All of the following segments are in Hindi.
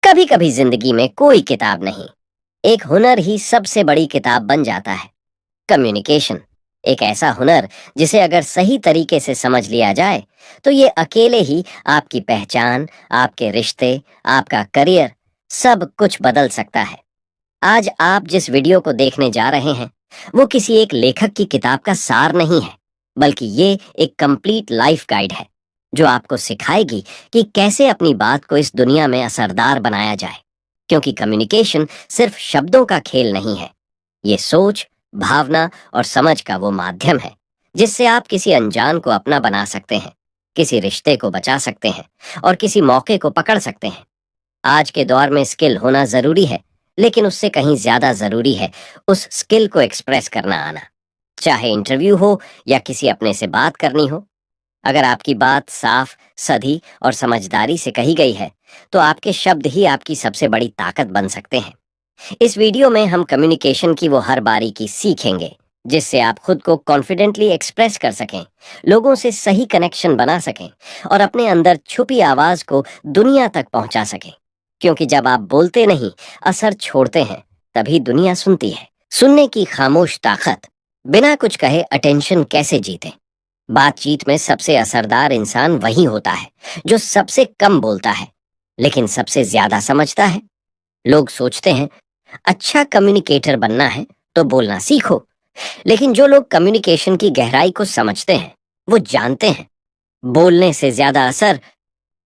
कभी कभी जिंदगी में कोई किताब नहीं, एक हुनर ही सबसे बड़ी किताब बन जाता है। कम्युनिकेशन एक ऐसा हुनर जिसे अगर सही तरीके से समझ लिया जाए तो ये अकेले ही आपकी पहचान, आपके रिश्ते, आपका करियर, सब कुछ बदल सकता है। आज आप जिस वीडियो को देखने जा रहे हैं वो किसी एक लेखक की किताब का सार नहीं है, बल्कि ये एक कंप्लीट लाइफ गाइड है जो आपको सिखाएगी कि कैसे अपनी बात को इस दुनिया में असरदार बनाया जाए। क्योंकि कम्युनिकेशन सिर्फ शब्दों का खेल नहीं है, ये सोच, भावना और समझ का वो माध्यम है जिससे आप किसी अनजान को अपना बना सकते हैं, किसी रिश्ते को बचा सकते हैं और किसी मौके को पकड़ सकते हैं। आज के दौर में स्किल होना जरूरी है, लेकिन उससे कहीं ज्यादा जरूरी है उस स्किल को एक्सप्रेस करना आना। चाहे इंटरव्यू हो या किसी अपने से बात करनी हो, अगर आपकी बात साफ, सधी और समझदारी से कही गई है तो आपके शब्द ही आपकी सबसे बड़ी ताकत बन सकते हैं। इस वीडियो में हम कम्युनिकेशन की वो हर बारीकी सीखेंगे जिससे आप खुद को कॉन्फिडेंटली एक्सप्रेस कर सकें, लोगों से सही कनेक्शन बना सकें और अपने अंदर छुपी आवाज को दुनिया तक पहुंचा सकें। क्योंकि जब आप बोलते नहीं, असर छोड़ते हैं, तभी दुनिया सुनती है। सुनने की खामोश ताकत, बिना कुछ कहे अटेंशन कैसे जीते। बातचीत में सबसे असरदार इंसान वही होता है जो सबसे कम बोलता है लेकिन सबसे ज्यादा समझता है। लोग सोचते हैं अच्छा कम्युनिकेटर बनना है तो बोलना सीखो, लेकिन जो लोग कम्युनिकेशन की गहराई को समझते हैं वो जानते हैं बोलने से ज्यादा असर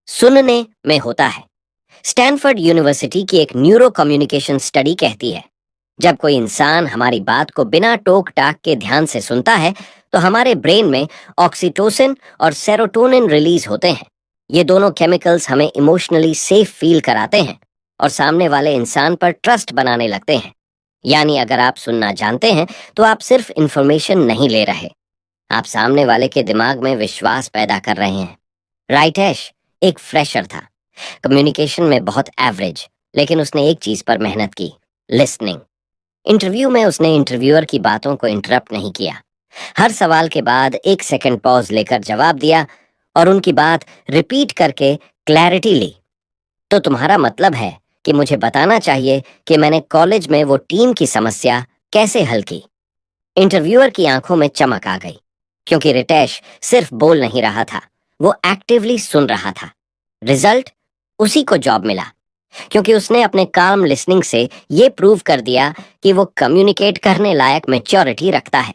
सुनने में होता है। स्टैनफोर्ड यूनिवर्सिटी की एक न्यूरो कम्युनिकेशन स्टडी कहती है जब कोई इंसान हमारी बात को बिना टोक टाक के ध्यान से सुनता है तो हमारे ब्रेन में ऑक्सीटोसिन और सेरोटोनिन रिलीज होते हैं। ये दोनों केमिकल्स हमें इमोशनली सेफ फील कराते हैं और सामने वाले इंसान पर ट्रस्ट बनाने लगते हैं। यानी अगर आप सुनना जानते हैं तो आप सिर्फ इंफॉर्मेशन नहीं ले रहे, आप सामने वाले के दिमाग में विश्वास पैदा कर रहे हैं। राइट ऐश एक फ्रेशर था, कम्युनिकेशन में बहुत एवरेज, लेकिन उसने एक चीज पर मेहनत की, लिसनिंग। इंटरव्यू में उसने इंटरव्यूअर की बातों को इंटरप्ट नहीं किया, हर सवाल के बाद 1 सेकंड पॉज लेकर जवाब दिया और उनकी बात रिपीट करके क्लैरिटी ली। तो तुम्हारा मतलब है कि मुझे बताना चाहिए कि मैंने कॉलेज में वो टीम की समस्या कैसे हल की। इंटरव्यूअर की आंखों में चमक आ गई क्योंकि रितेश सिर्फ बोल नहीं रहा था, वो एक्टिवली सुन रहा था। रिजल्ट, उसी को जॉब मिला क्योंकि उसने अपने काम लिसनिंग से ये प्रूव कर दिया कि वो कम्युनिकेट करने लायक मैच्योरिटी रखता है।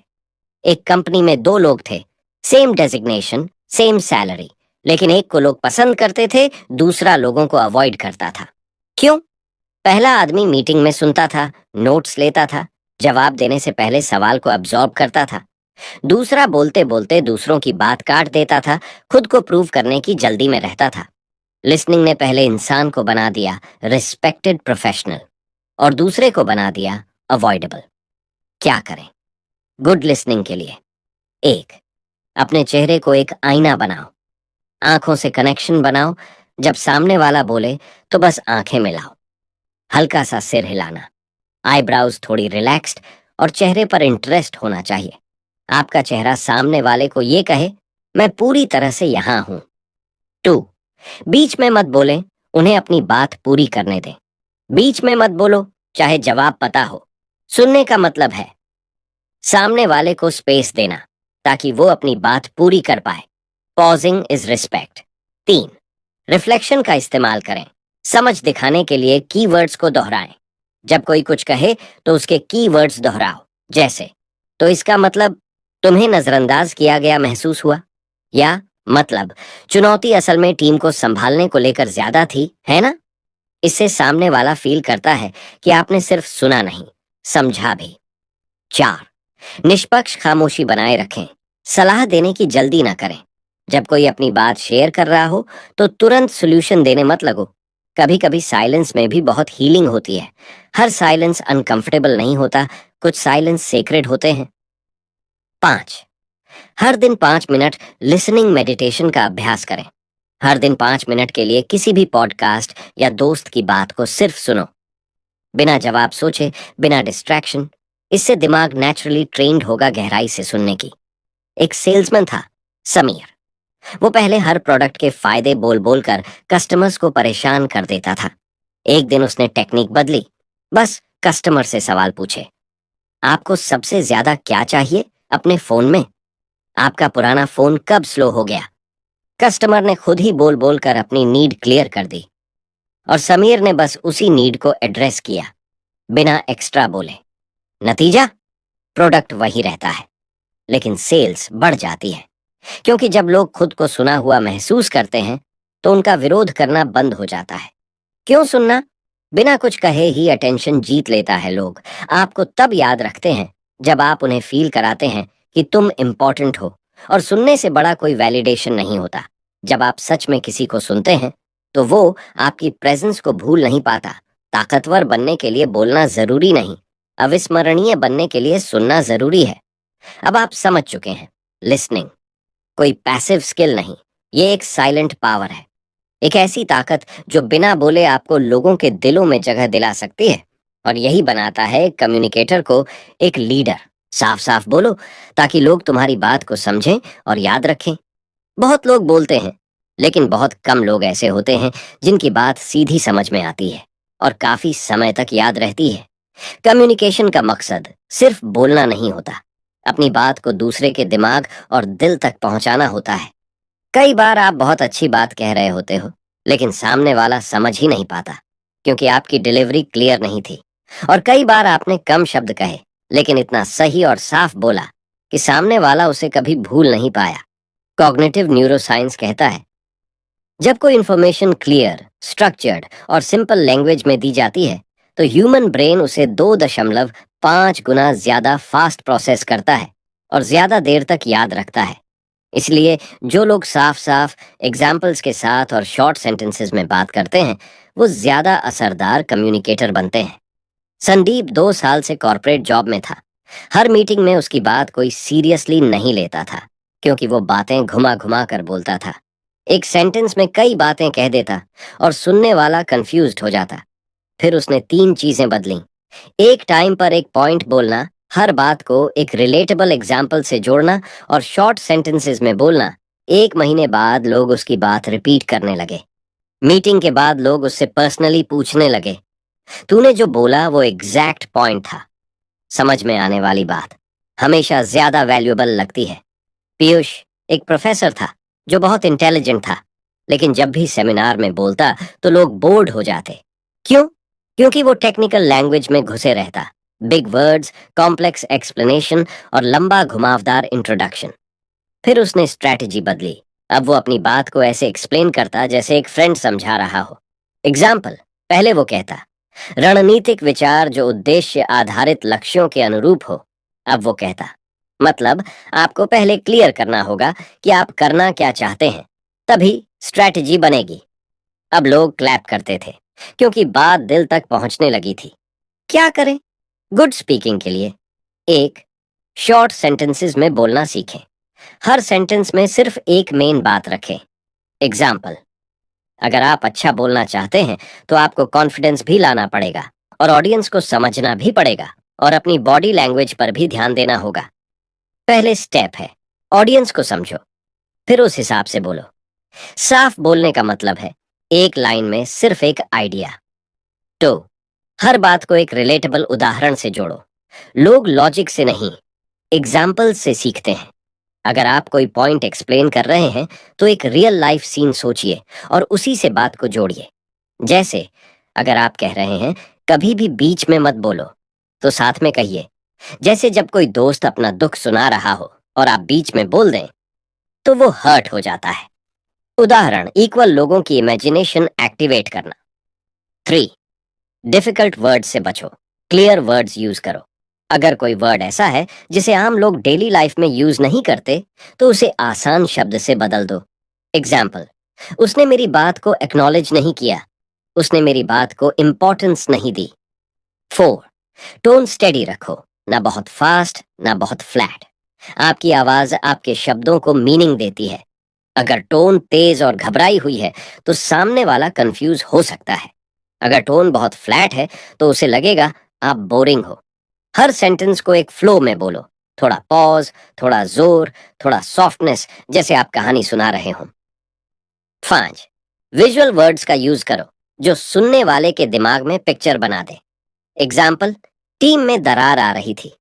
एक कंपनी में 2 लोग थे, सेम डेजिग्नेशन, सेम सैलरी, लेकिन एक को लोग पसंद करते थे, दूसरा लोगों को अवॉइड करता था। क्यों? पहला आदमी मीटिंग में सुनता था, नोट्स लेता था, जवाब देने से पहले सवाल को अब्सॉर्ब करता था। दूसरा बोलते बोलते दूसरों की बात काट देता था, खुद को प्रूव करने की जल्दी में रहता था। लिसनिंग ने पहले इंसान को बना दिया रिस्पेक्टेड प्रोफेशनल और दूसरे को बना दिया अवॉइडेबल। क्या करें गुड लिसनिंग के लिए? 1, अपने चेहरे को एक आईना बनाओ, आंखों से कनेक्शन बनाओ। जब सामने वाला बोले तो बस आंखें मिलाओ, हल्का सा सिर हिलाना, आईब्राउज थोड़ी रिलैक्स्ड और चेहरे पर इंटरेस्ट होना चाहिए। आपका चेहरा सामने वाले को ये कहे मैं पूरी तरह से यहां हूं। 2, बीच में मत बोलें, उन्हें अपनी बात पूरी करने दें। बीच में मत बोलो, चाहे जवाब पता हो। सुनने का मतलब है सामने वाले को स्पेस देना ताकि वो अपनी बात पूरी कर पाए। Pausing is respect. 3, रिफ्लेक्शन का इस्तेमाल करें, समझ दिखाने के लिए कीवर्ड्स को दोहराएं। जब कोई कुछ कहे तो उसके कीवर्ड्स दोहराओ, जैसे तो इसका मतलब तुम्हें नजरअंदाज किया गया महसूस हुआ, या मतलब चुनौती असल में टीम को संभालने को लेकर ज्यादा थी, है ना? इससे सामने वाला फील करता है कि आपने सिर्फ सुना नहीं, समझा भी। 4, निष्पक्ष खामोशी बनाए रखें, सलाह देने की जल्दी ना करें। जब कोई अपनी बात शेयर कर रहा हो तो तुरंत सॉल्यूशन देने मत लगो। कभी कभी साइलेंस में भी बहुत हीलिंग होती है। हर साइलेंस अनकंफर्टेबल नहीं होता, कुछ साइलेंस सेक्रेड होते हैं। 5, हर दिन 5 मिनट लिसनिंग मेडिटेशन का अभ्यास करें। हर दिन 5 मिनट के लिए किसी भी पॉडकास्ट या दोस्त की बात को सिर्फ सुनो, बिना जवाब सोचे, बिना डिस्ट्रैक्शन। इससे दिमाग नेचुरली ट्रेन्ड होगा गहराई से सुनने की। एक सेल्समैन था, समीर। वो पहले हर प्रोडक्ट के फायदे बोल बोल कर कस्टमर्स को परेशान कर देता था। एक दिन उसने टेक्निक बदली, बस कस्टमर से सवाल पूछे, आपको सबसे ज्यादा क्या चाहिए अपने फोन में? आपका पुराना फोन कब स्लो हो गया? कस्टमर ने खुद ही बोल बोल कर अपनी नीड क्लियर कर दी और समीर ने बस उसी नीड को एड्रेस किया, बिना एक्स्ट्रा बोले। नतीजा, प्रोडक्ट वही रहता है, लेकिन सेल्स बढ़ जाती है, क्योंकि जब लोग खुद को सुना हुआ महसूस करते हैं तो उनका विरोध करना बंद हो जाता है। क्यों सुनना? बिना कुछ कहे ही अटेंशन जीत लेता है। लोग आपको तब याद रखते हैं जब आप उन्हें फील कराते हैं कि तुम इम्पोर्टेंट हो, और सुनने से बड़ा कोई वैलिडेशन नहीं होता। जब आप सच में किसी को सुनते हैं तो वो आपकी प्रेजेंस को भूल नहीं पाता। ताकतवर बनने के लिए बोलना जरूरी नहीं, अविस्मरणीय बनने के लिए सुनना जरूरी है। अब आप समझ चुके हैं, लिसनिंग कोई पैसिव स्किल नहीं, ये एक साइलेंट पावर है, एक ऐसी ताकत जो बिना बोले आपको लोगों के दिलों में जगह दिला सकती है। और यही बनाता है कम्युनिकेटर को एक लीडर। साफ साफ बोलो ताकि लोग तुम्हारी बात को समझें और याद रखें। बहुत लोग बोलते हैं, लेकिन बहुत कम लोग ऐसे होते हैं जिनकी बात सीधी समझ में आती है और काफी समय तक याद रहती है। कम्युनिकेशन का मकसद सिर्फ बोलना नहीं होता, अपनी बात को दूसरे के दिमाग और दिल तक पहुंचाना होता है। कई बार आप बहुत अच्छी बात कह रहे होते हो, लेकिन सामने वाला समझ ही नहीं पाता, क्योंकि आपकी डिलीवरी क्लियर नहीं थी। और कई बार आपने कम शब्द कहे, लेकिन इतना सही और साफ बोला कि सामने वाला उसे कभी भूल नहीं पाया। कॉग्निटिव न्यूरोसाइंस कहता है, जब कोई इंफॉर्मेशन क्लियर, स्ट्रक्चर्ड और सिंपल लैंग्वेज में दी जाती है तो ह्यूमन ब्रेन उसे 2.5 गुना ज्यादा फास्ट प्रोसेस करता है और ज्यादा देर तक याद रखता है। इसलिए जो लोग साफ साफ एग्जाम्पल्स के साथ और शॉर्ट सेंटेंसेस में बात करते हैं वो ज्यादा असरदार कम्युनिकेटर बनते हैं। संदीप 2 साल से कॉर्पोरेट जॉब में था। हर मीटिंग में उसकी बात कोई सीरियसली नहीं लेता था, क्योंकि वो बातें घुमा घुमा कर बोलता था। एक सेंटेंस में कई बातें कह देता और सुनने वाला कंफ्यूज्ड हो जाता। फिर उसने 3 चीजें बदली। एक टाइम पर एक पॉइंट बोलना, हर बात को एक रिलेटेबल एग्जाम्पल से जोड़ना और शॉर्ट सेंटेंसेस में बोलना। 1 महीने बाद लोग उसकी बात रिपीट करने लगे। मीटिंग के बाद लोग उससे पर्सनली पूछने लगे, तूने जो बोला वो एग्जैक्ट पॉइंट था। समझ में आने वाली बात हमेशा ज्यादा वैल्यूएबल लगती है। पीयूष एक प्रोफेसर था जो बहुत इंटेलिजेंट था, लेकिन जब भी सेमिनार में बोलता तो लोग बोर्ड हो जाते। क्यों? क्योंकि वो टेक्निकल लैंग्वेज में घुसे रहता। बिग वर्ड्स, कॉम्प्लेक्स एक्सप्लेनेशन और लंबा घुमावदार इंट्रोडक्शन। फिर उसने स्ट्रैटेजी बदली। अब वो अपनी बात को ऐसे एक्सप्लेन करता जैसे एक फ्रेंड समझा रहा हो। एग्जाम्पल, पहले वो कहता, रणनीतिक विचार जो उद्देश्य आधारित लक्ष्यों के अनुरूप हो। अब वो कहता, मतलब आपको पहले क्लियर करना होगा कि आप करना क्या चाहते हैं, तभी स्ट्रैटेजी बनेगी। अब लोग क्लैप करते थे, क्योंकि बात दिल तक पहुंचने लगी थी। क्या करें? गुड स्पीकिंग के लिए एक, शॉर्ट सेंटेंसेस में बोलना सीखें। हर सेंटेंस में सिर्फ एक मेन बात रखें। एग्जाम्पल, अगर आप अच्छा बोलना चाहते हैं तो आपको कॉन्फिडेंस भी लाना पड़ेगा और ऑडियंस को समझना भी पड़ेगा और अपनी बॉडी लैंग्वेज पर भी ध्यान देना होगा। पहले स्टेप है, ऑडियंस को समझो, फिर उस हिसाब से बोलो। साफ बोलने का मतलब है एक लाइन में सिर्फ एक आइडिया। तो हर बात को एक रिलेटेबल उदाहरण से जोड़ो। लोग लॉजिक से नहीं, एग्जाम्पल से सीखते हैं। अगर आप कोई पॉइंट एक्सप्लेन कर रहे हैं तो एक रियल लाइफ सीन सोचिए और उसी से बात को जोड़िए। जैसे अगर आप कह रहे हैं कभी भी बीच में मत बोलो, तो साथ में कहिए, जैसे जब कोई दोस्त अपना दुख सुना रहा हो और आप बीच में बोल दें तो वो हर्ट हो जाता है। उदाहरण इक्वल लोगों की इमेजिनेशन एक्टिवेट करना। 3, डिफिकल्ट वर्ड से बचो, क्लियर वर्ड्स यूज करो। अगर कोई वर्ड ऐसा है जिसे आम लोग डेली लाइफ में यूज नहीं करते तो उसे आसान शब्द से बदल दो। एग्जाम्पल, उसने मेरी बात को एक्नॉलेज नहीं किया, उसने मेरी बात को इंपॉर्टेंस नहीं दी। 4, टोन स्टेडी रखो, ना बहुत फास्ट ना बहुत फ्लैट। आपकी आवाज आपके शब्दों को मीनिंग देती है। अगर टोन तेज और घबराई हुई है तो सामने वाला कंफ्यूज हो सकता है। अगर टोन बहुत फ्लैट है तो उसे लगेगा आप बोरिंग हो। हर सेंटेंस को एक फ्लो में बोलो, थोड़ा पॉज, थोड़ा जोर, थोड़ा सॉफ्टनेस, जैसे आप कहानी सुना रहे हो। 5, विजुअल वर्ड्स का यूज करो। जो सुनने वाले के दिमाग में पिक्चर बना दे। एग्जाम्पल, टीम में दरार आ रही थी।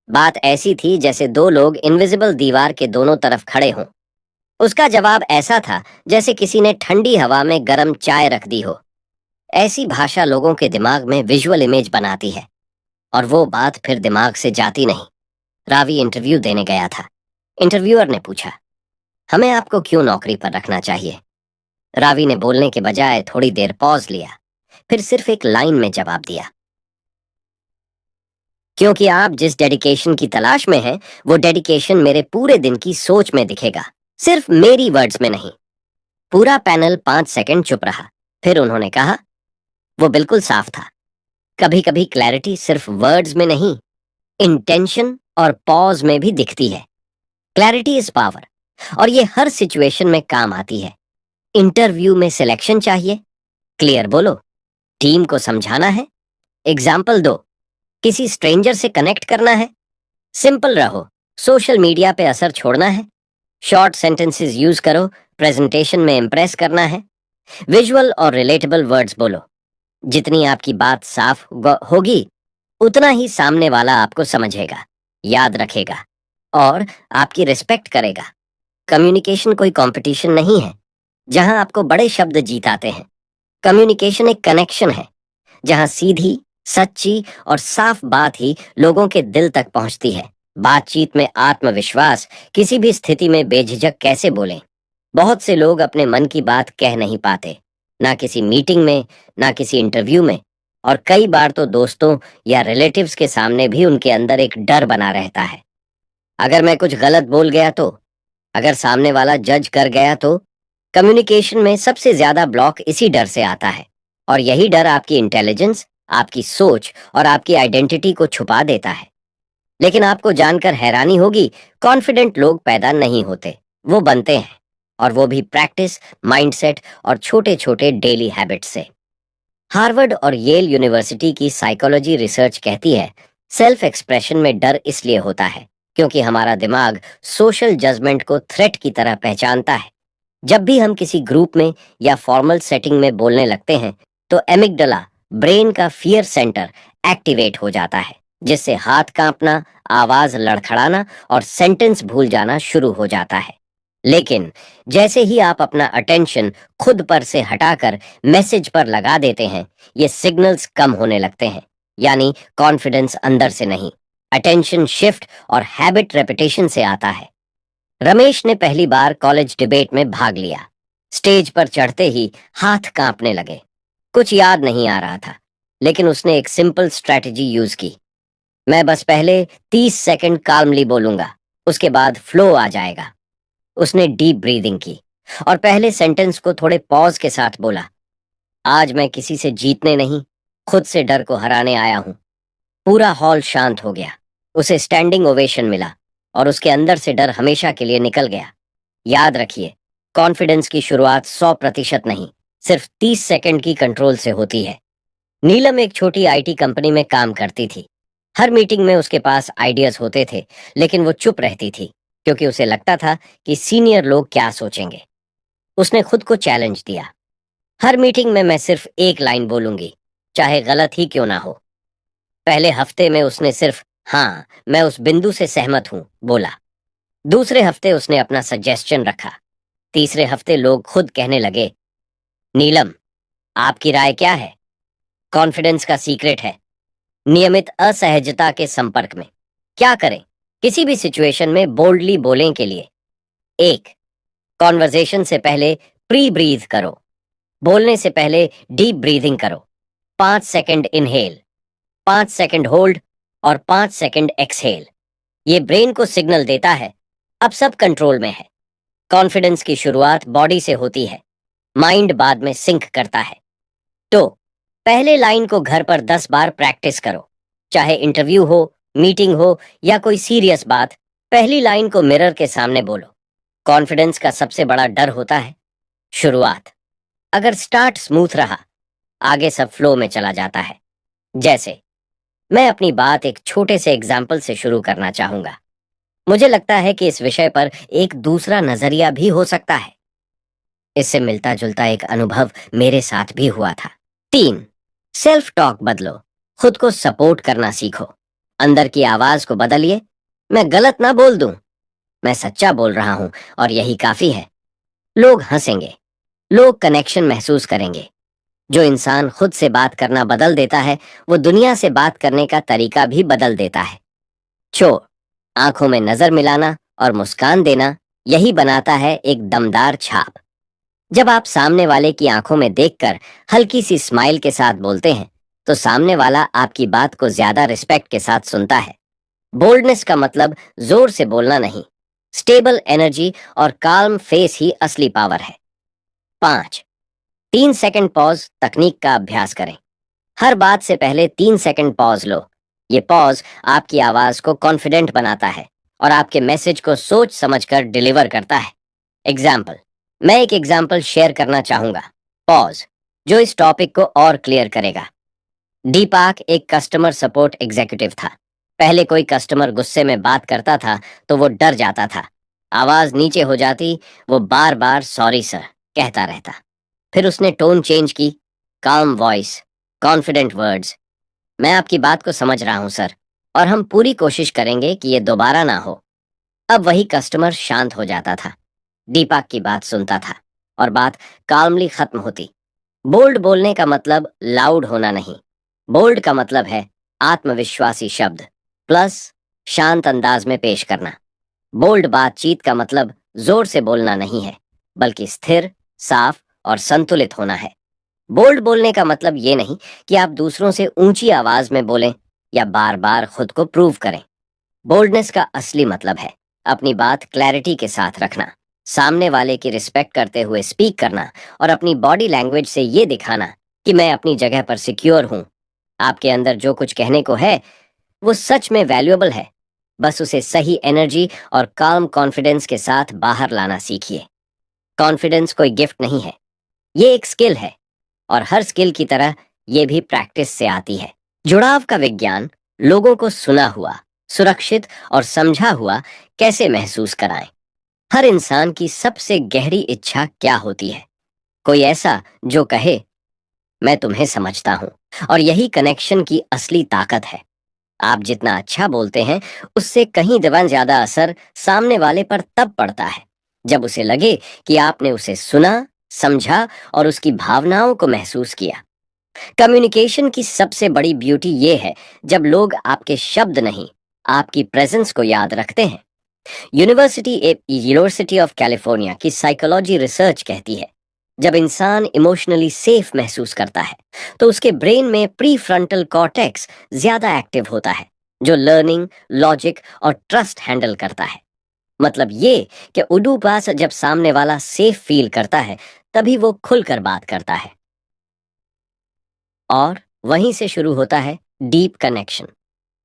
बात ऐसी थी जैसे दो लोग इनविजिबल दीवार के दोनों तरफ खड़े हों। उसका जवाब ऐसा था जैसे किसी ने ठंडी हवा में गर्म चाय रख दी हो। ऐसी भाषा लोगों के दिमाग में विजुअल इमेज बनाती है और वो बात फिर दिमाग से जाती नहीं। रावी इंटरव्यू देने गया था। इंटरव्यूअर ने पूछा, हमें आपको क्यों नौकरी पर रखना चाहिए? रावी ने बोलने के बजाय थोड़ी देर पॉज लिया, फिर सिर्फ एक लाइन में जवाब दिया, क्योंकि आप जिस डेडिकेशन की तलाश में हैं, वो डेडिकेशन मेरे पूरे दिन की सोच में दिखेगा, सिर्फ मेरी वर्ड्स में नहीं। पूरा पैनल 5 सेकंड चुप रहा। फिर उन्होंने कहा, वो बिल्कुल साफ था। कभी कभी क्लैरिटी सिर्फ वर्ड्स में नहीं, इंटेंशन और पॉज में भी दिखती है। क्लैरिटी इज पावर, और ये हर सिचुएशन में काम आती है। इंटरव्यू में सिलेक्शन चाहिए, क्लियर बोलो। टीम को समझाना है, एग्जाम्पल दो। किसी स्ट्रेंजर से कनेक्ट करना है, सिंपल रहो। सोशल मीडिया पे असर छोड़ना है, शॉर्ट सेंटेंसेस यूज करो। प्रेजेंटेशन में इंप्रेस करना है, विजुअल और रिलेटेबल वर्ड्स बोलो। जितनी आपकी बात साफ होगी, उतना ही सामने वाला आपको समझेगा, याद रखेगा और आपकी रिस्पेक्ट करेगा। कम्युनिकेशन कोई कंपटीशन नहीं है जहां आपको बड़े शब्द जीत आते हैं। कम्युनिकेशन एक कनेक्शन है जहां सीधी, सच्ची और साफ बात ही लोगों के दिल तक पहुंचती है। बातचीत में आत्मविश्वास, किसी भी स्थिति में बेझिझक कैसे बोलें। बहुत से लोग अपने मन की बात कह नहीं पाते, ना किसी मीटिंग में, ना किसी इंटरव्यू में, और कई बार तो दोस्तों या रिलेटिव्स के सामने भी उनके अंदर एक डर बना रहता है। अगर मैं कुछ गलत बोल गया तो, अगर सामने वाला जज कर गया तो। कम्युनिकेशन में सबसे ज्यादा ब्लॉक इसी डर से आता है, और यही डर आपकी इंटेलिजेंस, आपकी सोच और आपकी आइडेंटिटी को छुपा देता है। लेकिन आपको जानकर हैरानी होगी, कॉन्फिडेंट लोग पैदा नहीं होते, वो बनते हैं, और वो भी प्रैक्टिस, माइंडसेट और छोटे छोटे डेली हैबिट से। हार्वर्ड और येल यूनिवर्सिटी की साइकोलॉजी रिसर्च कहती है, सेल्फ एक्सप्रेशन में डर इसलिए होता है क्योंकि हमारा दिमाग सोशल जजमेंट को थ्रेट की तरह पहचानता है। जब भी हम किसी ग्रुप में या फॉर्मल सेटिंग में बोलने लगते हैं, तो एमिगडाला, ब्रेन का फियर सेंटर, एक्टिवेट हो जाता है, जिससे हाथ कांपना, आवाज लड़खड़ाना और सेंटेंस भूल जाना शुरू हो जाता है। लेकिन जैसे ही आप अपना अटेंशन खुद पर से हटाकर मैसेज पर लगा देते हैं, ये सिग्नल्स कम होने लगते हैं। यानी कॉन्फिडेंस अंदर से नहीं, अटेंशन शिफ्ट और हैबिट रेपिटेशन से आता है। रमेश ने पहली बार कॉलेज डिबेट में भाग लिया। स्टेज पर चढ़ते ही हाथ कांपने लगे। कुछ याद नहीं आ रहा था, लेकिन उसने एक सिंपल स्ट्रैटेजी यूज की। मैं बस पहले 30 सेकंड काल्मली बोलूंगा, उसके बाद फ्लो आ जाएगा। उसने डीप ब्रीदिंग की और पहले सेंटेंस को थोड़े पॉज के साथ बोला, आज मैं किसी से जीतने नहीं, खुद से डर को हराने आया हूं। पूरा हॉल शांत हो गया। उसे स्टैंडिंग ओवेशन मिला और उसके अंदर से डर हमेशा के लिए निकल गया। याद रखिए, कॉन्फिडेंस की शुरुआत 100% नहीं, सिर्फ 30 सेकंड की कंट्रोल से होती है। नीलम एक छोटी आईटी कंपनी में काम करती थी। हर मीटिंग में उसके पास आइडियाज होते थे, लेकिन वो चुप रहती थी क्योंकि उसे लगता था कि सीनियर लोग क्या सोचेंगे। उसने खुद को चैलेंज दिया, हर मीटिंग में मैं सिर्फ एक लाइन बोलूंगी, चाहे गलत ही क्यों ना हो। पहले हफ्ते में उसने सिर्फ हाँ, मैं उस बिंदु से सहमत हूं बोला। दूसरे हफ्ते उसने अपना सजेशन रखा। तीसरे हफ्ते लोग खुद कहने लगे, नीलम, आपकी राय क्या है? कॉन्फिडेंस का सीक्रेट है नियमित असहजता के संपर्क में। क्या करें? किसी भी सिचुएशन में बोल्डली बोलें के लिए, एक, कॉन्वर्जेशन से पहले प्री ब्रीथ करो। बोलने से पहले डीप ब्रीदिंग करो। 5 सेकंड इनहेल, 5 सेकंड होल्ड और 5 सेकंड एक्सहेल। ये ब्रेन को सिग्नल देता है, अब सब कंट्रोल में है। कॉन्फिडेंस की शुरुआत बॉडी से होती है, माइंड बाद में सिंक करता है। तो पहले लाइन को घर पर 10 बार प्रैक्टिस करो। चाहे इंटरव्यू हो, मीटिंग हो या कोई सीरियस बात, पहली लाइन को मिरर के सामने बोलो। कॉन्फिडेंस का सबसे बड़ा डर होता है शुरुआत। अगर स्टार्ट स्मूथ रहा, आगे सब फ्लो में चला जाता है। जैसे मैं अपनी बात एक छोटे से एग्जाम्पल से शुरू करना चाहूंगा। मुझे लगता है कि इस विषय पर एक दूसरा नजरिया भी हो सकता है। इससे मिलता जुलता एक अनुभव मेरे साथ भी हुआ था। 3, सेल्फ टॉक बदलो, खुद को सपोर्ट करना सीखो। अंदर की आवाज को बदलिए। मैं गलत ना बोल दूं, मैं सच्चा बोल रहा हूं और यही काफी है। लोग हंसेंगे, लोग कनेक्शन महसूस करेंगे। जो इंसान खुद से बात करना बदल देता है, वो दुनिया से बात करने का तरीका भी बदल देता है। चोर, आंखों में नजर मिलाना और मुस्कान देना, यही बनाता है एक दमदार छाप। जब आप सामने वाले की आंखों में देखकर हल्की सी स्माइल के साथ बोलते हैं, तो सामने वाला आपकी बात को ज्यादा रिस्पेक्ट के साथ सुनता है। बोल्डनेस का मतलब जोर से बोलना नहीं, स्टेबल एनर्जी और काल्म फेस ही असली पावर है। 5, 3 सेकंड पॉज तकनीक का अभ्यास करें। हर बात से पहले 3 सेकंड पॉज लो। ये पॉज आपकी आवाज को कॉन्फिडेंट बनाता है और आपके मैसेज को सोच समझकर डिलीवर करता है। एग्जाम्पल, मैं एक एग्जाम्पल शेयर करना चाहूंगा। पॉज, जो इस टॉपिक को और क्लियर करेगा। दीपाक एक कस्टमर सपोर्ट एग्जीक्यूटिव था। पहले कोई कस्टमर गुस्से में बात करता था तो वो डर जाता था, आवाज नीचे हो जाती, वो बार बार सॉरी सर कहता रहता। फिर उसने टोन चेंज की, काम वॉइस, कॉन्फिडेंट वर्ड्स, मैं आपकी बात को समझ रहा हूं सर, और हम पूरी कोशिश करेंगे कि ये दोबारा ना हो। अब वही कस्टमर शांत हो जाता था, दीपक की बात सुनता था और बात काल्मली खत्म होती। बोल्ड बोलने का मतलब लाउड होना नहीं। बोल्ड का मतलब है आत्मविश्वासी शब्द प्लस शांत अंदाज में पेश करना। बोल्ड बातचीत का मतलब जोर से बोलना नहीं है, बल्कि स्थिर, साफ और संतुलित होना है। बोल्ड बोलने का मतलब ये नहीं कि आप दूसरों से ऊंची आवाज में बोलें या बार बार खुद को प्रूव करें। बोल्डनेस का असली मतलब है अपनी बात क्लैरिटी के साथ रखना, सामने वाले की रिस्पेक्ट करते हुए स्पीक करना और अपनी बॉडी लैंग्वेज से ये दिखाना कि मैं अपनी जगह पर सिक्योर हूं। आपके अंदर जो कुछ कहने को है वो सच में वैल्यूएबल है, बस उसे सही एनर्जी और काम कॉन्फिडेंस के साथ बाहर लाना सीखिए। कॉन्फिडेंस कोई गिफ्ट नहीं है, ये एक स्किल है, और हर स्किल की तरह ये भी प्रैक्टिस से आती है। जुड़ाव का विज्ञान लोगों को सुना हुआ, सुरक्षित और समझा हुआ कैसे महसूस कराएं। हर इंसान की सबसे गहरी इच्छा क्या होती है? कोई ऐसा जो कहे मैं तुम्हें समझता हूं, और यही कनेक्शन की असली ताकत है। आप जितना अच्छा बोलते हैं, उससे कहीं दवा ज्यादा असर सामने वाले पर तब पड़ता है जब उसे लगे कि आपने उसे सुना, समझा और उसकी भावनाओं को महसूस किया। कम्युनिकेशन की सबसे बड़ी ब्यूटी ये है जब लोग आपके शब्द नहीं, आपकी प्रेजेंस को याद रखते हैं। यूनिवर्सिटी ऑफ कैलिफोर्निया की साइकोलॉजी रिसर्च कहती है, जब इंसान इमोशनली सेफ महसूस करता है तो उसके ब्रेन में प्री फ्रंटल कॉर्टेक्स ज्यादा एक्टिव होता है, जो लर्निंग, लॉजिक और ट्रस्ट हैंडल करता है। मतलब ये कि उडू पास जब सामने वाला सेफ फील करता है, तभी वो खुलकर बात करता है। और वहीं से शुरू होता है डीप कनेक्शन।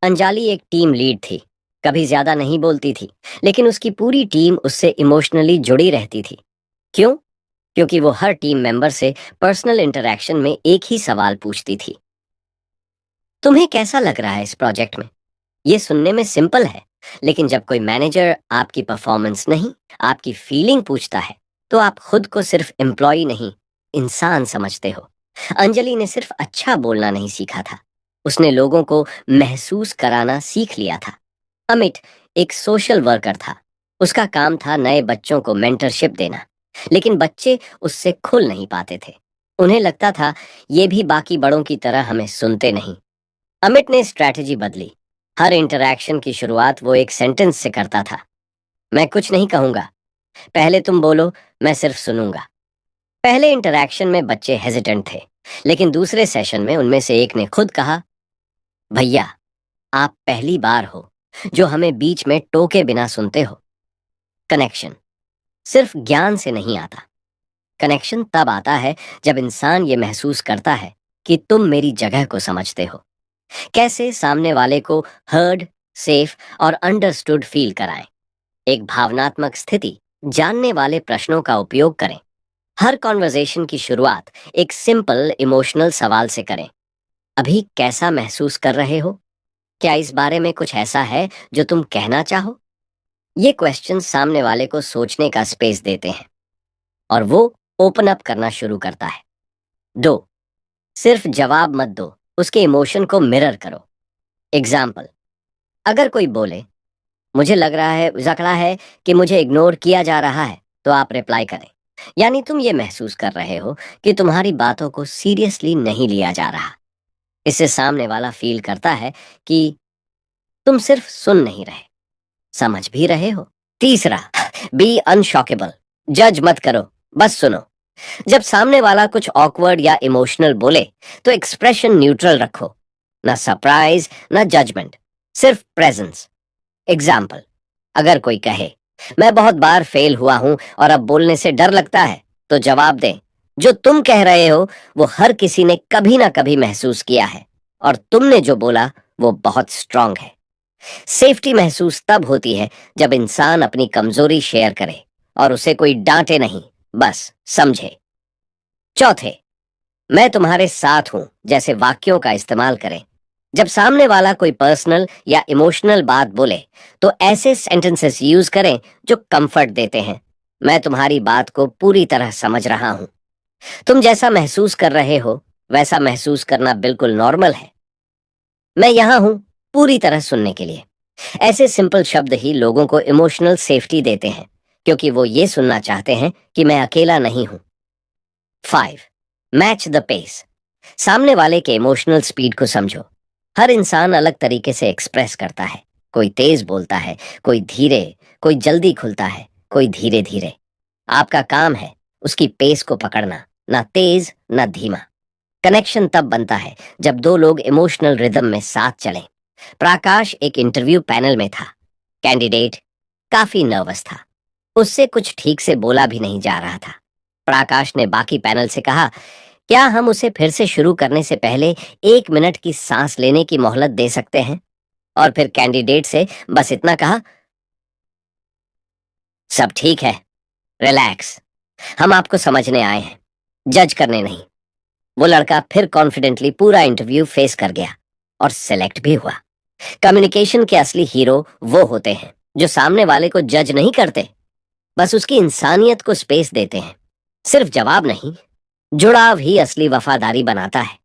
अंजलि एक टीम लीड थी, कभी ज्यादा नहीं बोलती थी, लेकिन उसकी पूरी टीम उससे इमोशनली जुड़ी रहती थी। क्यों? क्योंकि वो हर टीम मेंबर से पर्सनल इंटरेक्शन में एक ही सवाल पूछती थी, तुम्हें कैसा लग रहा है इस प्रोजेक्ट में? ये सुनने में सिंपल है, लेकिन जब कोई मैनेजर आपकी परफॉर्मेंस नहीं, आपकी फीलिंग पूछता है, तो आप खुद को सिर्फ एम्प्लॉय नहीं, इंसान समझते हो। अंजलि ने सिर्फ अच्छा बोलना नहीं सीखा था, उसने लोगों को महसूस कराना सीख लिया था। अमित एक सोशल वर्कर था, उसका काम था नए बच्चों को मेंटरशिप देना, लेकिन बच्चे उससे खुल नहीं पाते थे। उन्हें लगता था ये भी बाकी बड़ों की तरह हमें सुनते नहीं। अमित ने स्ट्रैटेजी बदली। हर इंटरैक्शन की शुरुआत वो एक सेंटेंस से करता था, मैं कुछ नहीं कहूंगा, पहले तुम बोलो, मैं सिर्फ सुनूंगा। पहले इंटरैक्शन में बच्चे हेजिटेंट थे, लेकिन दूसरे सेशन में उनमें से एक ने खुद कहा, भैया आप पहली बार हो जो हमें बीच में टोके बिना सुनते हो। कनेक्शन सिर्फ ज्ञान से नहीं आता, कनेक्शन तब आता है जब इंसान ये महसूस करता है कि तुम मेरी जगह को समझते हो। कैसे सामने वाले को हर्ड, सेफ और अंडरस्टूड फील कराएं। एक भावनात्मक स्थिति जानने वाले प्रश्नों का उपयोग करें। हर कॉन्वर्जेशन की शुरुआत एक सिंपल इमोशनल सवाल से करें, अभी कैसा महसूस कर रहे हो? क्या इस बारे में कुछ ऐसा है जो तुम कहना चाहो? ये क्वेश्चन सामने वाले को सोचने का स्पेस देते हैं और वो ओपन अप करना शुरू करता है। 2, सिर्फ जवाब मत दो, उसके इमोशन को मिरर करो। एग्जाम्पल, अगर कोई बोले मुझे लगता है कि मुझे इग्नोर किया जा रहा है, तो आप रिप्लाई करें, यानी तुम ये महसूस कर रहे हो कि तुम्हारी बातों को सीरियसली नहीं लिया जा रहा। इससे सामने वाला फील करता है कि तुम सिर्फ सुन नहीं रहे, समझ भी रहे हो। तीसरा, बी अनशॉकेबल। जज मत करो, बस सुनो। जब सामने वाला कुछ ऑकवर्ड या इमोशनल बोले तो एक्सप्रेशन न्यूट्रल रखो, ना सरप्राइज ना जजमेंट, सिर्फ प्रेजेंस। एग्जाम्पल, अगर कोई कहे मैं बहुत बार फेल हुआ हूं और अब बोलने से डर लगता है, तो जवाब दें जो तुम कह रहे हो वो हर किसी ने कभी ना कभी महसूस किया है, और तुमने जो बोला वो बहुत स्ट्रांग है। सेफ्टी महसूस तब होती है जब इंसान अपनी कमजोरी शेयर करे और उसे कोई डांटे नहीं, बस समझे। चौथे, मैं तुम्हारे साथ हूं जैसे वाक्यों का इस्तेमाल करें। जब सामने वाला कोई पर्सनल या इमोशनल बात बोले तो ऐसे सेंटेंसेस यूज करें जो कंफर्ट देते हैं। मैं तुम्हारी बात को पूरी तरह समझ रहा हूं। तुम जैसा महसूस कर रहे हो वैसा महसूस करना बिल्कुल नॉर्मल है। मैं यहां हूं पूरी तरह सुनने के लिए। ऐसे सिंपल शब्द ही लोगों को इमोशनल सेफ्टी देते हैं, क्योंकि वो ये सुनना चाहते हैं कि मैं अकेला नहीं हूं। 5. Match the pace. सामने वाले के इमोशनल स्पीड को समझो। हर इंसान अलग तरीके से एक्सप्रेस करता है। कोई तेज बोलता है, कोई धीरे, कोई जल्दी खुलता है, कोई धीरे धीरे। आपका काम है उसकी पेस को पकड़ना, ना तेज ना धीमा। कनेक्शन तब बनता है जब दो लोग इमोशनल रिदम में साथ चलें। प्रकाश एक इंटरव्यू पैनल में था। कैंडिडेट काफी नर्वस था, उससे कुछ ठीक से बोला भी नहीं जा रहा था। प्रकाश ने बाकी पैनल से कहा, क्या हम उसे फिर से शुरू करने से पहले 1 मिनट की सांस लेने की मोहलत दे सकते हैं? और फिर कैंडिडेट से बस इतना कहा, सब ठीक है, रिलैक्स, हम आपको समझने आए हैं, जज करने नहीं। वो लड़का फिर कॉन्फिडेंटली पूरा इंटरव्यू फेस कर गया और सिलेक्ट भी हुआ। कम्युनिकेशन के असली हीरो वो होते हैं जो सामने वाले को जज नहीं करते, बस उसकी इंसानियत को स्पेस देते हैं। सिर्फ जवाब नहीं, जुड़ाव ही असली वफादारी बनाता है।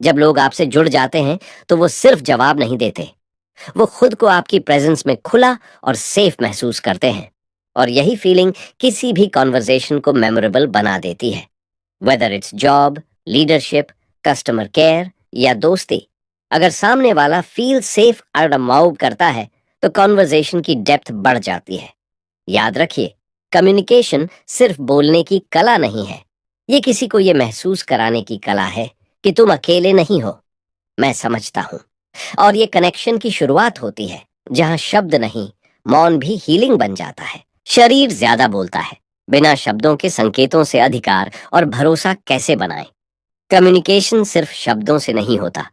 जब लोग आपसे जुड़ जाते हैं तो वो सिर्फ जवाब नहीं देते, वो खुद को आपकी प्रेजेंस में खुला और सेफ महसूस करते हैं। और यही फीलिंग किसी भी कॉन्वर्सेशन को मेमोरेबल बना देती है, whether it's job, leadership, customer care या दोस्ती। अगर सामने वाला फील सेफ और मूव करता है तो कॉन्वर्सेशन की डेप्थ बढ़ जाती है। याद रखिए, कम्युनिकेशन सिर्फ बोलने की कला नहीं है, ये किसी को ये महसूस कराने की कला है कि तुम अकेले नहीं हो, मैं समझता हूं। और ये कनेक्शन की शुरुआत होती है जहां शब्द नहीं, मौन भी हीलिंग बन जाता है। शरीर ज्यादा बोलता है, बिना शब्दों के संकेतों से अधिकार और भरोसा कैसे बनाएं? कम्युनिकेशन सिर्फ शब्दों से नहीं होता,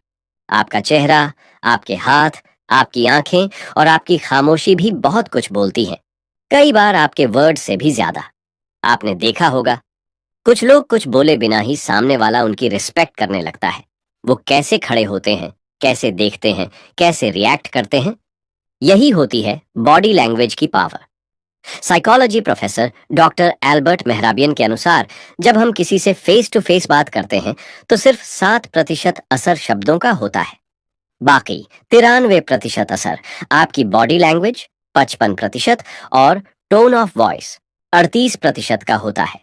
आपका चेहरा, आपके हाथ, आपकी आंखें और आपकी खामोशी भी बहुत कुछ बोलती हैं, कई बार आपके वर्ड से भी ज्यादा। आपने देखा होगा, कुछ लोग कुछ बोले बिना ही सामने वाला उनकी रिस्पेक्ट करने लगता है। वो कैसे खड़े होते हैं, कैसे देखते हैं, कैसे रिएक्ट करते हैं, यही होती है बॉडी लैंग्वेज की power. Psychology professor doctor Albert Mehrabian के अनुसार जब हम किसी से फेस टू फेस बात करते हैं तो सिर्फ 7% असर शब्दों का होता है। बाकी 93% असर आपकी बॉडी लैंग्वेज, 55% और टोन ऑफ वॉइस 38% का होता है।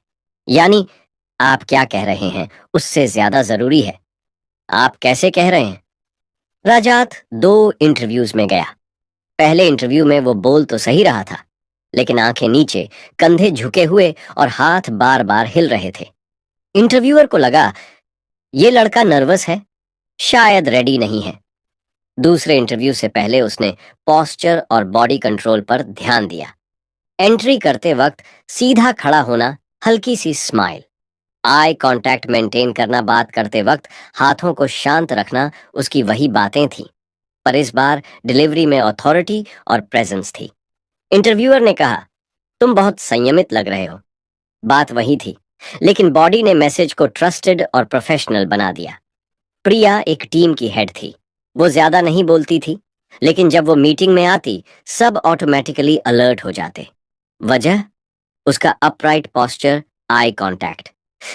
यानी आप क्या कह रहे हैं उससे ज्यादा जरूरी है आप कैसे कह रहे हैं। राजात 2 इंटरव्यूज में गया। पहले इंटरव्यू में वो बोल तो सही रहा था, लेकिन आंखें नीचे, कंधे झुके हुए और हाथ बार बार हिल रहे थे। इंटरव्यूअर को लगा ये लड़का नर्वस है, शायद रेडी नहीं है। दूसरे इंटरव्यू से पहले उसने पोस्चर और बॉडी कंट्रोल पर ध्यान दिया। एंट्री करते वक्त सीधा खड़ा होना, हल्की सी स्माइल, आई कांटेक्ट मेंटेन करना, बात करते वक्त हाथों को शांत रखना, उसकी वही बातें थी, पर इस बार डिलीवरी में अथॉरिटी और प्रेजेंस थी। इंटरव्यूअर ने कहा, तुम बहुत संयमित लग रहे हो। बात वही थी, लेकिन बॉडी ने मैसेज को ट्रस्टेड और प्रोफेशनल बना दिया। प्रिया एक टीम की हेड थी। वो ज्यादा नहीं बोलती थी, लेकिन जब वो मीटिंग में आती सब ऑटोमेटिकली अलर्ट हो जाते। वजह, उसका अपराइट पोस्चर, आई कांटेक्ट।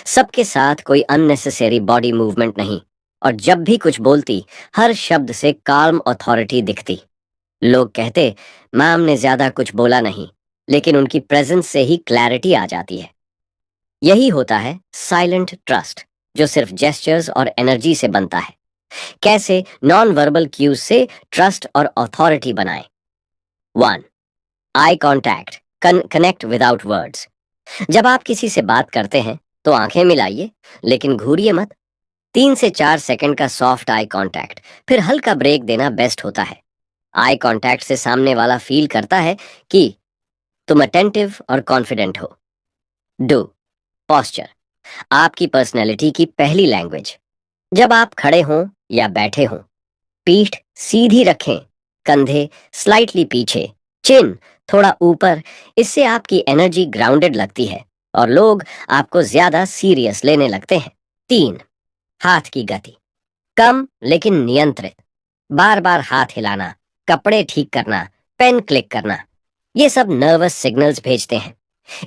सबके साथ कोई अननेसेसरी बॉडी मूवमेंट नहीं, और जब भी कुछ बोलती, हर शब्द से काल्म अथॉरिटी दिखती। लोग कहते, मैम ने ज्यादा कुछ बोला नहीं, लेकिन उनकी प्रेजेंस से ही क्लैरिटी आ जाती है। यही होता है साइलेंट ट्रस्ट, जो सिर्फ जेस्चर्स और एनर्जी से बनता है। कैसे नॉन वर्बल क्यूज से ट्रस्ट और अथॉरिटी बनाएं। 1. Eye contact, connect without words. जब आप किसी से बात करते हैं तो आंखें मिलाइए, लेकिन घूरिए मत। 3 से 4 सेकंड का सॉफ्ट आई कांटेक्ट, फिर हल्का ब्रेक देना बेस्ट होता है। आई कांटेक्ट से सामने वाला फील करता है कि तुम अटेंटिव और कॉन्फिडेंट हो। डू पॉस्चर, आपकी पर्सनैलिटी की पहली लैंग्वेज। जब आप खड़े हों या बैठे हों, पीठ सीधी रखें, कंधे स्लाइटली पीछे, चिन थोड़ा ऊपर। इससे आपकी एनर्जी ग्राउंडेड लगती है और लोग आपको ज्यादा सीरियस लेने लगते हैं। 3. हाथ की गति, कम लेकिन नियंत्रित। बार बार हाथ हिलाना, कपड़े ठीक करना, पेन क्लिक करना, ये सब नर्वस सिग्नल्स भेजते हैं।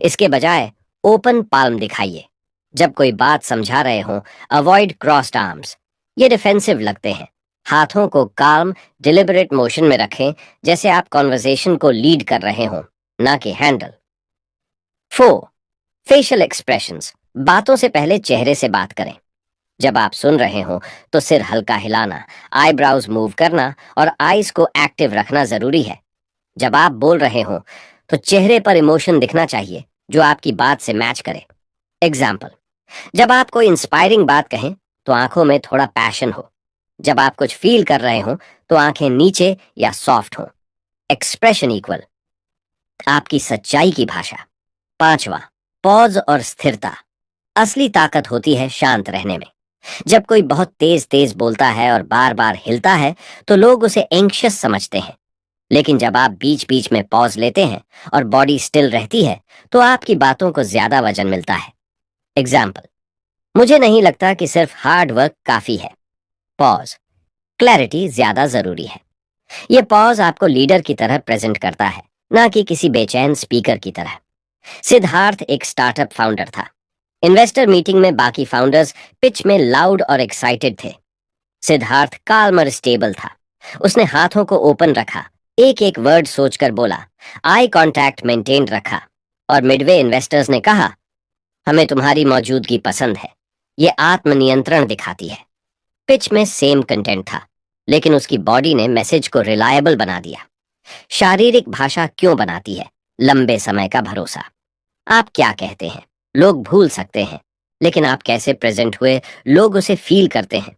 इसके बजाय ओपन पाल्म दिखाइए। जब कोई बात समझा रहे हो, अवॉइड क्रॉस्ड आर्म्स, ये डिफेंसिव लगते हैं। हाथों को काम डिलिबरेट मोशन में रखें, जैसे आप कॉन्वर्सेशन को लीड कर रहे हो, ना कि हैंडल। 4. फेशियल एक्सप्रेशंस, बातों से पहले चेहरे से बात करें। जब आप सुन रहे हो तो सिर हल्का हिलाना, आईब्राउज मूव करना और आईज को एक्टिव रखना जरूरी है। जब आप बोल रहे हो तो चेहरे पर इमोशन दिखना चाहिए जो आपकी बात से मैच करे। एग्जाम्पल, जब आप कोई इंस्पायरिंग बात कहें तो आंखों में थोड़ा पैशन हो। जब आप कुछ फील कर रहे हो तो आंखें नीचे या सॉफ्ट हो। एक्सप्रेशन इक्वल आपकी सच्चाई की भाषा। 5वां, पॉज और स्थिरता। असली ताकत होती है शांत रहने में। जब कोई बहुत तेज तेज बोलता है और बार बार हिलता है तो लोग उसे एंग्शियस समझते हैं, लेकिन जब आप बीच बीच में पॉज लेते हैं और बॉडी स्टिल रहती है तो आपकी बातों को ज्यादा वजन मिलता है। एग्जाम्पल, मुझे नहीं लगता कि सिर्फ हार्ड वर्क काफी है। पॉज, क्लैरिटी ज्यादा जरूरी है। यह पॉज आपको लीडर की तरह प्रेजेंट करता है, ना कि किसी बेचैन स्पीकर की तरह। सिद्धार्थ एक स्टार्टअप फाउंडर था। इन्वेस्टर मीटिंग में बाकी फाउंडर्स पिच में लाउड और एक्साइटेड थे। सिद्धार्थ काल्म और स्टेबल था। उसने हाथों को ओपन रखा, एक एक वर्ड सोचकर बोला, आई कांटेक्ट मेंटेन रखा, और मिडवे इन्वेस्टर्स ने कहा, हमें तुम्हारी मौजूदगी पसंद है, ये आत्मनियंत्रण दिखाती है। पिच में सेम कंटेंट था, लेकिन उसकी बॉडी ने मैसेज को रिलायबल बना दिया। शारीरिक भाषा क्यों बनाती है? लंबे समय का भरोसा। आप क्या कहते हैं लोग भूल सकते हैं, लेकिन आप कैसे प्रेजेंट हुए लोग उसे फील करते हैं।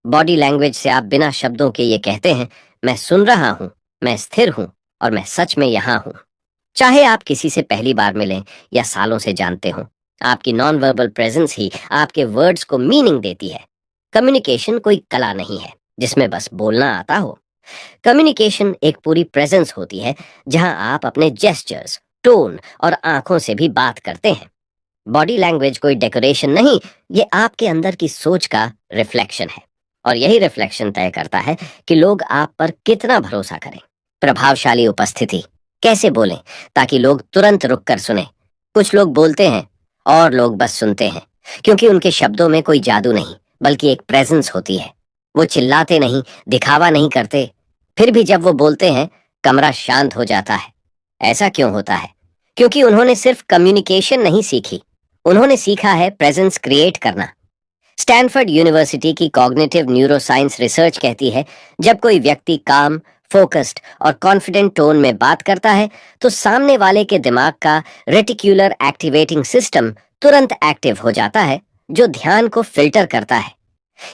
बॉडी लैंग्वेज से आप बिना शब्दों के ये कहते हैं, मैं सुन रहा हूं, मैं स्थिर हूं और मैं सच में यहां हूं। चाहे आप किसी से पहली बार मिलें या सालों से जानते हो, आपकी नॉन वर्बल प्रेजेंस ही आपके वर्ड्स को मीनिंग देती है। कम्युनिकेशन कोई कला नहीं है जिसमें बस बोलना आता हो। कम्युनिकेशन एक पूरी प्रेजेंस होती है, जहां आप अपने जेस्चर्स, टोन और आंखों से भी बात करते हैं। बॉडी लैंग्वेज कोई डेकोरेशन नहीं, ये आपके अंदर की सोच का रिफ्लेक्शन है, और यही रिफ्लेक्शन तय करता है कि लोग आप पर कितना भरोसा करें। प्रभावशाली उपस्थिति, कैसे बोलें ताकि लोग तुरंत रुक कर सुने। कुछ लोग बोलते हैं और लोग बस सुनते हैं, क्योंकि उनके शब्दों में कोई जादू नहीं, बल्कि एक प्रेजेंस होती है। वो चिल्लाते नहीं, दिखावा नहीं करते, फिर भी जब वो बोलते हैं कमरा शांत हो जाता है। ऐसा क्यों होता है? क्योंकि उन्होंने सिर्फ कम्युनिकेशन नहीं सीखी, उन्होंने सीखा है प्रेजेंस क्रिएट करना। स्टैनफोर्ड यूनिवर्सिटी की कॉग्निटिव न्यूरोसाइंस रिसर्च कहती है, जब कोई व्यक्ति काम, फोकस्ड और कॉन्फिडेंट टोन में बात करता है तो सामने वाले के दिमाग का रेटिक्युलर एक्टिवेटिंग सिस्टम तुरंत एक्टिव हो जाता है, जो ध्यान को फिल्टर करता है।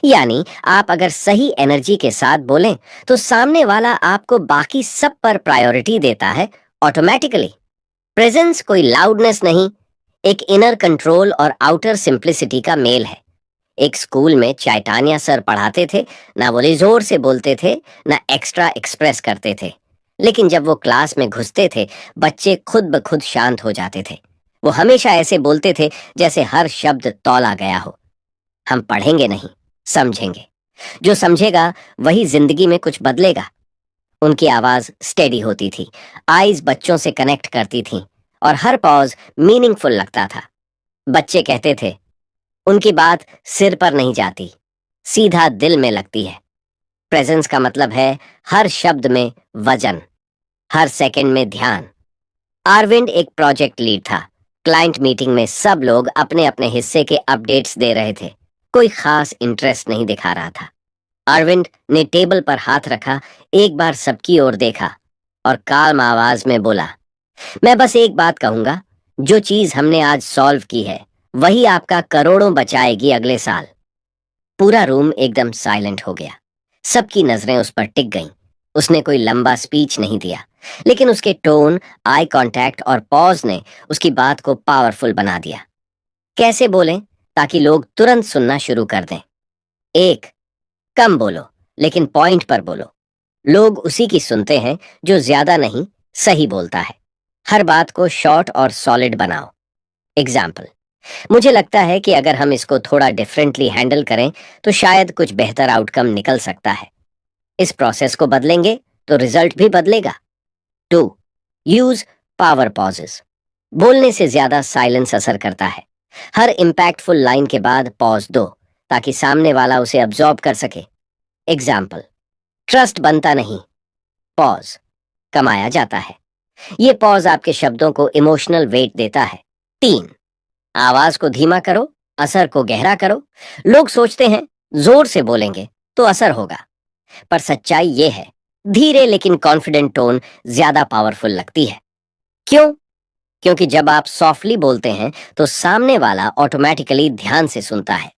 यानी आप अगर सही एनर्जी के साथ बोलें तो सामने वाला आपको बाकी सब पर प्रायोरिटी देता है ऑटोमेटिकली। प्रेजेंस कोई लाउडनेस नहीं, एक इनर कंट्रोल और आउटर सिंप्लिसिटी का मेल है। एक स्कूल में चैतन्य सर पढ़ाते थे, ना वो जोर से बोलते थे, ना एक्स्ट्रा एक्सप्रेस करते थे, लेकिन जब वो क्लास में घुसते थे बच्चे खुद ब खुद शांत हो जाते थे। वो हमेशा ऐसे बोलते थे जैसे हर शब्द तौला गया हो। हम पढ़ेंगे नहीं, समझेंगे। जो समझेगा वही जिंदगी में कुछ बदलेगा। उनकी आवाज स्टेडी होती थी, आईज बच्चों से कनेक्ट करती थी और हर पॉज मीनिंगफुल लगता था। बच्चे कहते थे, उनकी बात सिर पर नहीं जाती, सीधा दिल में लगती है। प्रेजेंस का मतलब है हर शब्द में वजन, हर सेकंड में ध्यान। अरविंद एक प्रोजेक्ट लीड था। क्लाइंट मीटिंग में सब लोग अपने अपने हिस्से के अपडेट्स दे रहे थे। कोई खास इंटरेस्ट नहीं दिखा रहा था। अरविंद ने टेबल पर हाथ रखा, एक बार सबकी ओर देखा और काम आवाज में बोला, मैं बस एक बात कहूंगा, जो चीज हमने आज सॉल्व की है वही आपका करोड़ों बचाएगी अगले साल। पूरा रूम एकदम साइलेंट हो गया। सबकी नजरें उस पर टिक गईं। उसने कोई लंबा स्पीच नहीं दिया, लेकिन उसके टोन, आई कांटेक्ट और पॉज ने उसकी बात को पावरफुल बना दिया। कैसे बोलें ताकि लोग तुरंत सुनना शुरू कर दें? एक, कम बोलो लेकिन पॉइंट पर बोलो। लोग उसी की सुनते हैं जो ज्यादा नहीं, सही बोलता है। हर बात को शॉर्ट और सॉलिड बनाओ। एग्जाम्पल, मुझे लगता है कि अगर हम इसको थोड़ा डिफरेंटली हैंडल करें तो शायद कुछ बेहतर आउटकम निकल सकता है। इस प्रोसेस को बदलेंगे तो रिजल्ट भी बदलेगा। 2. Use power pauses. बोलने से ज्यादा साइलेंस असर करता है। हर इम्पैक्टफुल लाइन के बाद पॉज दो ताकि सामने वाला उसे अब्जॉर्ब कर सके। एग्जाम्पल, ट्रस्ट बनता नहीं, पॉज, कमाया जाता है। ये पॉज आपके शब्दों को इमोशनल वेट देता है। 3. आवाज को धीमा करो, असर को गहरा करो। लोग सोचते हैं जोर से बोलेंगे तो असर होगा, पर सच्चाई ये है धीरे लेकिन कॉन्फिडेंट टोन ज्यादा पावरफुल लगती है। क्यों? क्योंकि जब आप सॉफ्टली बोलते हैं तो सामने वाला ऑटोमेटिकली ध्यान से सुनता है।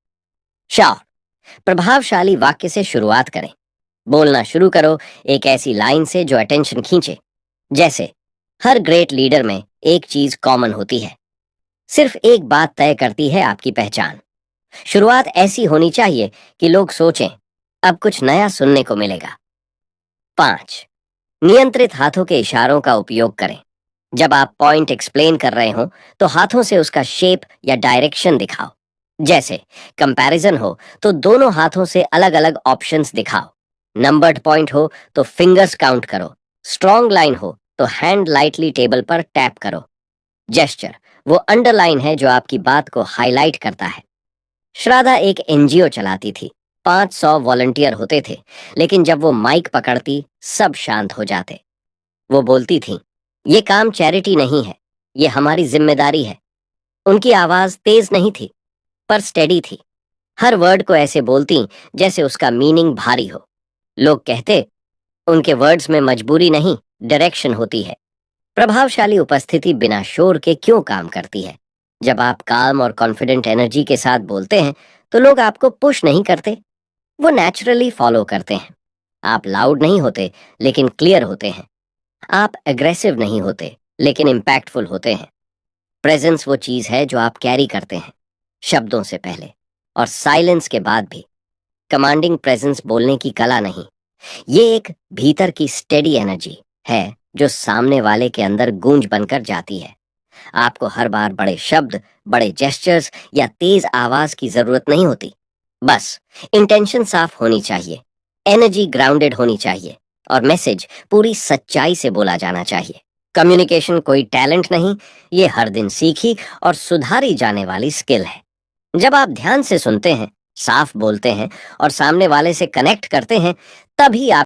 श्योर, प्रभावशाली वाक्य से शुरुआत करें। बोलना शुरू करो एक ऐसी लाइन से जो अटेंशन खींचे, जैसे हर ग्रेट लीडर में एक चीज कॉमन होती है, सिर्फ एक बात तय करती है आपकी पहचान। शुरुआत ऐसी होनी चाहिए कि लोग सोचें अब कुछ नया सुनने को मिलेगा। 5. नियंत्रित हाथों के इशारों का उपयोग करें। जब आप पॉइंट एक्सप्लेन कर रहे हो तो हाथों से उसका शेप या डायरेक्शन दिखाओ। जैसे कंपैरिजन हो तो दोनों हाथों से अलग अलग ऑप्शंस दिखाओ। नंबर्ड पॉइंट हो तो फिंगर्स काउंट करो। स्ट्रॉन्ग लाइन हो तो हैंड लाइटली टेबल पर टैप करो। जेस्चर वो अंडरलाइन है जो आपकी बात को हाईलाइट करता है। श्राद्धा एक एनजीओ चलाती थी। 500 वॉलंटियर होते थे, लेकिन जब वो माइक पकड़ती सब शांत हो जाते। वो बोलती थी, ये काम चैरिटी नहीं है, ये हमारी जिम्मेदारी है। उनकी आवाज तेज नहीं थी, पर स्टेडी थी। हर वर्ड को ऐसे बोलती जैसे उसका मीनिंग भारी हो। लोग कहते, उनके वर्ड्स में मजबूरी नहीं, डायरेक्शन होती है। प्रभावशाली उपस्थिति बिना शोर के क्यों काम करती है? जब आप काम और कॉन्फिडेंट एनर्जी के साथ बोलते हैं तो लोग आपको पुश नहीं करते, वो नेचुरली फॉलो करते हैं। आप लाउड नहीं होते लेकिन क्लियर होते हैं। आप एग्रेसिव नहीं होते लेकिन इम्पैक्टफुल होते हैं। प्रेजेंस वो चीज है जो आप कैरी करते हैं, शब्दों से पहले और साइलेंस के बाद भी। कमांडिंग प्रेजेंस बोलने की कला नहीं, ये एक भीतर की स्टेडी एनर्जी है जो सामने वाले के अंदर गूंज बनकर जाती है। आपको हर बार बड़े शब्द, बड़े जेस्चर्स या तेज आवाज की जरूरत नहीं होती। बस इंटेंशन साफ होनी चाहिए, एनर्जी ग्राउंडेड होनी चाहिए और मैसेज पूरी सच्चाई से बोला जाना चाहिए। कम्युनिकेशन कोई टैलेंट नहीं, ये हर दिन सीखी और सुधारी जाने वाली स्किल है। जब आप ध्यान से सुनते हैं, साफ बोलते हैं और सामने वाले से कनेक्ट करते हैं, तभी आप